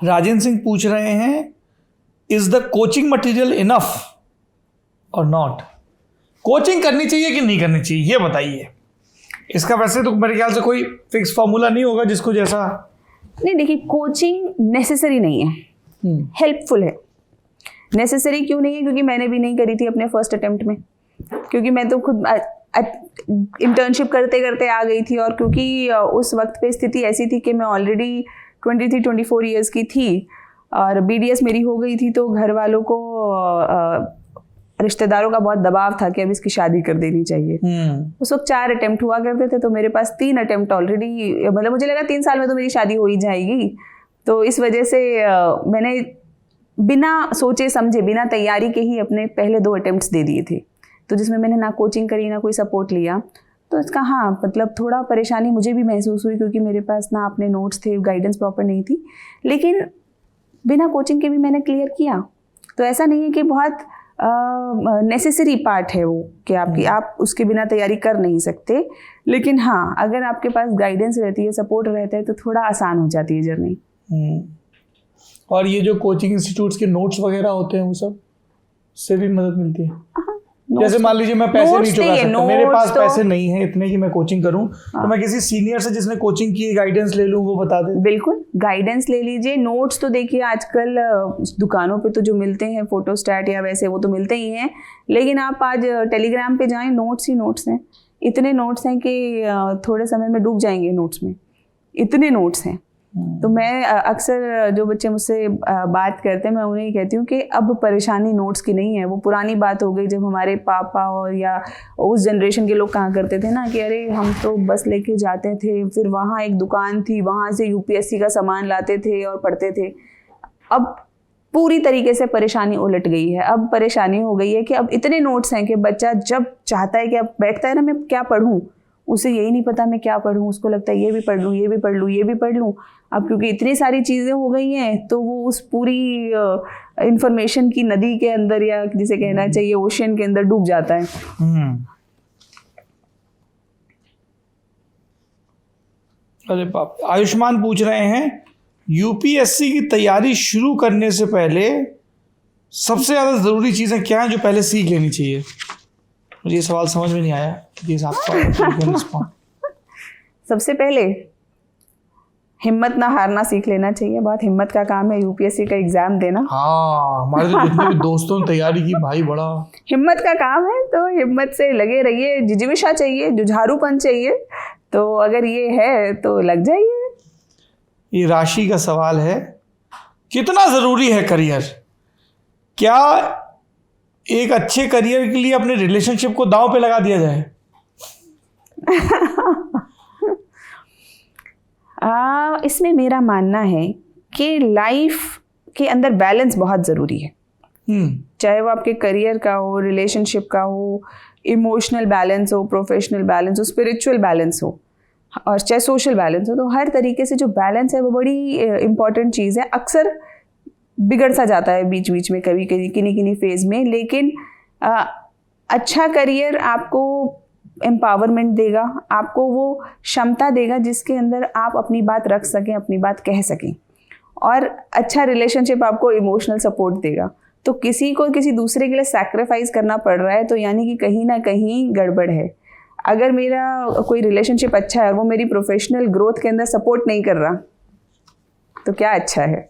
राजेंद्र सिंह पूछ रहे हैं, is the coaching material enough और नॉट? कोचिंग करनी चाहिए कि नहीं करनी चाहिए, ये बताइए। इसका वैसे तो मेरे ख्याल से कोई फिक्स फॉर्मूला नहीं होगा जिसको जैसा। नहीं, देखिए, कोचिंग नेसेसरी नहीं है, हेल्पफुल है। नेसेसरी क्यों नहीं है? क्योंकि मैंने भी नहीं करी थी अपने फर्स्ट अटेम्प्ट में, क्योंकि मैं तो खुद इंटर्नशिप करते करते आ गई थी, और क्योंकि उस वक्त पे स्थिति ऐसी थी कि मैं ऑलरेडी 23-24 ईयर्स की थी और BDS मेरी हो गई थी, तो घर वालों को रिश्तेदारों का बहुत दबाव था कि अब इसकी शादी कर देनी चाहिए। उस वक्त 4 अटेम्प्ट हुआ करते थे, तो मेरे पास 3 अटेम्प्ट ऑलरेडी, मतलब मुझे लगा 3 साल में तो मेरी शादी हो ही जाएगी। तो इस वजह से मैंने बिना सोचे समझे, बिना तैयारी के ही अपने पहले 2 अटेम्प्ट्स दे दिए थे, तो जिसमें मैंने ना कोचिंग करी ना कोई सपोर्ट लिया। तो इसका हाँ, मतलब थोड़ा परेशानी मुझे भी महसूस हुई, क्योंकि मेरे पास ना अपने नोट्स थे, गाइडेंस प्रॉपर नहीं थी, लेकिन बिना कोचिंग के भी मैंने क्लियर किया। तो ऐसा नहीं है कि बहुत नेसेसरी पार्ट है वो, कि आप उसके बिना तैयारी कर नहीं सकते, लेकिन हाँ, अगर आपके पास गाइडेंस रहती है, सपोर्ट रहता है, तो थोड़ा आसान हो जाती है जर्नी। और ये जो कोचिंग इंस्टीट्यूट्स के नोट्स वगैरह होते हैं, वो सब से भी मदद मिलती है? जैसे मान लीजिए मैं पैसे नहीं चुका सकता, मेरे पास पैसे नहीं है इतने कि मैं कोचिंग करूं, तो मैं किसी सीनियर से जिसने कोचिंग की गाइडेंस ले लूं, वो बता दे। बिल्कुल, गाइडेंस ले लीजिए। नोट्स तो देखिए आजकल दुकानों पे तो जो मिलते हैं, फोटोस्टैट या वैसे, वो तो मिलते ही हैं, लेकिन आप आज टेलीग्राम पे जाएं, नोट्स ही नोट्स हैं। इतने नोट्स हैं कि थोड़े समय में डूब जाएंगे नोट्स में, इतने नोट्स हैं। तो मैं अक्सर जो बच्चे मुझसे बात करते हैं, मैं उन्हें ही कहती हूँ कि अब परेशानी नोट्स की नहीं है, वो पुरानी बात हो गई जब हमारे पापा और या उस जनरेशन के लोग कहा करते थे ना कि अरे हम तो बस लेके जाते थे, फिर वहाँ एक दुकान थी, वहाँ से UPSC का सामान लाते थे और पढ़ते थे। अब पूरी तरीके से परेशानी उलट गई है। अब परेशानी हो गई है कि अब इतने नोट्स हैं कि बच्चा जब चाहता है कि अब बैठता है ना, मैं क्या पढ़ूँ, उसे यही नहीं पता मैं क्या पढूं, उसको लगता है ये भी पढ़ लूँ, ये भी पढ़ लूँ, ये भी पढ़ लूँ। अब क्योंकि इतनी सारी चीज़ें हो गई हैं, तो वो उस पूरी इंफॉर्मेशन की नदी के अंदर, या जिसे कहना चाहिए ओशियन के अंदर, डूब जाता है। अरे बाप। आयुष्मान पूछ रहे हैं, UPSC की तैयारी शुरू करने से पहले सबसे ज़्यादा ज़रूरी चीज़ें क्या हैं जो पहले सीख लेनी चाहिए? मुझे ये सवाल समझ में नहीं आया। सबसे पहले हिम्मत ना हारना सीख लेना चाहिए। बहुत हिम्मत का काम है UPSC का एग्जाम देना। हाँ, हमारे तो जितने भी दोस्तों ने तैयारी की, भाई बड़ा हिम्मत का काम है, तो हिम्मत से लगे रहिए। जिजीविषा चाहिए, जुझारूपन चाहिए, तो अगर ये है तो लग जाइए। ये राशि का सवाल है, कितना ज़रूरी है करियर? क्या एक अच्छे करियर के लिए अपने रिलेशनशिप को दांव पे लगा दिया जाए? इसमें मेरा मानना है कि लाइफ के अंदर बैलेंस बहुत ज़रूरी है। चाहे वो आपके करियर का हो, रिलेशनशिप का हो, इमोशनल बैलेंस हो, प्रोफेशनल बैलेंस हो, स्पिरिचुअल बैलेंस हो, और चाहे सोशल बैलेंस हो। तो हर तरीके से जो बैलेंस है वो बड़ी इम्पॉर्टेंट चीज़ है। अक्सर बिगड़ सा जाता है बीच बीच में, कभी कभी किन्हीं फेज में, लेकिन अच्छा करियर आपको एम्पावरमेंट देगा, आपको वो क्षमता देगा जिसके अंदर आप अपनी बात रख सकें, अपनी बात कह सकें। और अच्छा रिलेशनशिप आपको इमोशनल सपोर्ट देगा। तो किसी को किसी दूसरे के लिए सैक्रिफाइस करना पड़ रहा है, तो यानी कि कहीं ना कहीं गड़बड़ है। अगर मेरा कोई रिलेशनशिप अच्छा है, वो मेरी प्रोफेशनल ग्रोथ के अंदर सपोर्ट नहीं कर रहा, तो क्या अच्छा है?